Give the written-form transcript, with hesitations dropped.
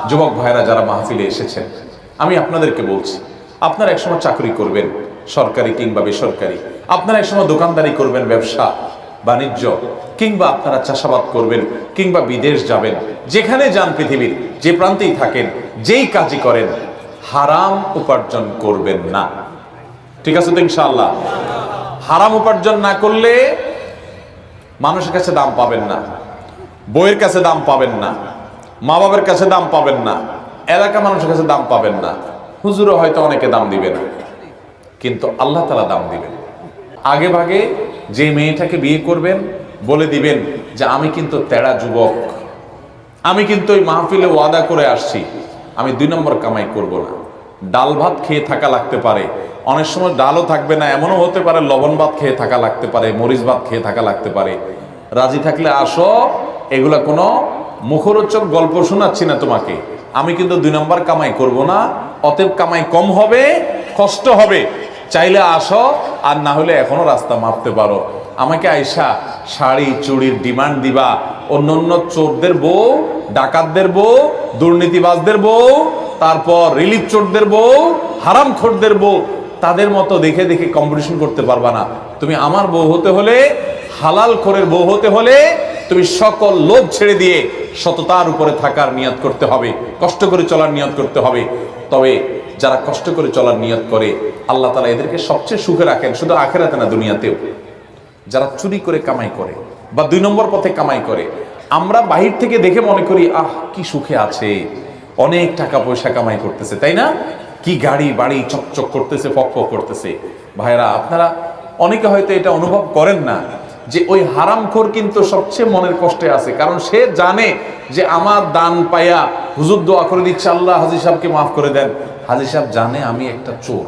যুবক ভাইরা যারা মাহফিলে এসেছেন, আমি আপনাদেরকে বলছি, আপনারা একসময় চাকরি করবেন, সরকারি কিংবা বেসরকারি। আপনারা একসময় দোকানদারি করবেন, ব্যবসা বাণিজ্য, কিংবা আপনারা চাষাবাদ করবেন, কিংবা বিদেশ যাবেন। যেখানে যান, পৃথিবীর যে প্রান্তেই থাকেন, যেই কাজই করেন, হারাম উপার্জন করবেন না। ঠিক আছে তো ইনশাআল্লাহ? হারাম উপার্জন না করলে মানুষের কাছে দাম পাবেন না, বইয়ের কাছে দাম পাবেন না, মা বাবার কাছে দাম পাবেন না, এলাকা মানুষের কাছে দাম পাবেন না, হুজুরও হয়তো অনেকে দাম দিবে না, কিন্তু আল্লাহ তাআলা দাম দিবেন। আগে ভাগে যে মেয়েটাকে বিয়ে করবেন বলে দিবেন যে আমি কিন্তু তেড়া যুবক, আমি কিন্তু ওই মাহফিলে ওয়াদা করে আসছি, আমি 2 নম্বর কামাই করব না। ডাল ভাত খেয়ে থাকা লাগতে পারে, অনেক সময় ডালও থাকবে না, এমনও হতে পারে লবণ ভাত খেয়ে থাকা লাগতে পারে, মরিচ ভাত খেয়ে থাকা লাগতে পারে। রাজি থাকলে আসো, এগুলা কোনো মুখরোচক গল্প শোনাচ্ছি না তোমাকে। আমি কিন্তু 2 নম্বর কামাই করব না, অতএব কামাই কম হবে, কষ্ট হবে। চাইলে আসো, আর না হলে এখনো রাস্তা মাপতে পারো। আমাকে আইসা শাড়ি চুড়ির ডিমান্ড দিবা, অন্য চোরদের বউ, ডাকাতদের বউ, দুর্নীতিবাজদের বউ, তারপর রিলিফ চোরদের বউ, হারামখোরদের বউ, তাদের মতো দেখে দেখে কম্পিটিশন করতে পারবা না। তুমি আমার বউ হতে হলে, হালাল খোরের বউ হতে হলে, তুমি সকল লোভ ছেড়ে দিয়ে সততার উপরে থাকার নিয়ত করতে হবে, কষ্ট করে চলার নিয়ত করতে হবে। তবে যারা কষ্ট করে চলার নিয়ত করে, আল্লাহ তাআলা এদেরকে সবচেয়ে সুখে রাখেন, শুধু আখিরাতে না, দুনিয়াতেও। যারা চুরি করে কামাই করে বা 2 নম্বর পথে কামাই করে, আমরা বাহির থেকে দেখে মনে করি আহ কি সুখে আছে, অনেক টাকা পয়সা কামাই করতেছে, তাই না? কি গাড়ি বাড়ি চকচক করতেছে, ফক ফক করতেছে। ভাইরা, আপনারা অনেকে হয়তো এটা অনুভব করেন না যে ওই হারামখোর কিন্তু সবচেয়ে মনের কষ্টে আছে, কারণ সে জানে যে আমার দান পাইয়া হুজুর দোয়া করে দিচ্ছে, আল্লাহ হাজী সাহেবকে মাফ করে দেন। হাজী সাহেব জানে আমি একটা চোর,